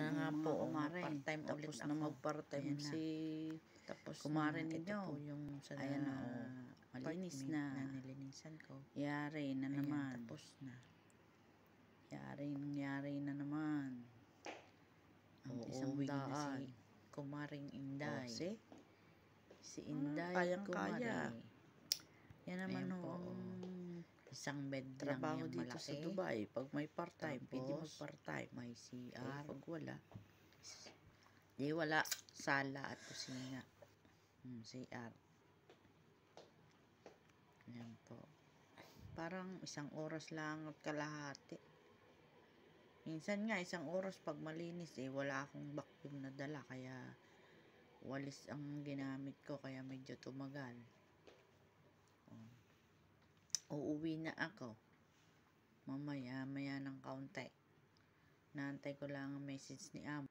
na nga mga po, kumare. part-time ulit Tapos ako. na mag-part-time Ayan na. si Tapos kumare na, ninyo. ito po yung sa Ayan na, malinis na. nilinisan ko. Yari na Ayan, naman. tapos na. Yari na naman. Ang isang Uuwi na daan. si Kumaring Inday. Si Inday, kayang-kaya. Yan naman Ayan po, isang bed lang trabaho yung dito malaki. sa Dubai. Pag may part-time, pwede Tapos, mag-part-time. may CR. Pag wala, Di wala. Sala at kusina. CR. Ayan po. Parang 1 oras lang at kalahati. Minsan nga 1 oras pag malinis wala akong vacuum na dala kaya walis ang ginamit ko kaya medyo tumagal. Uuwi na ako. Maya ng kaunti. Naantay ko lang ang message ni Amo.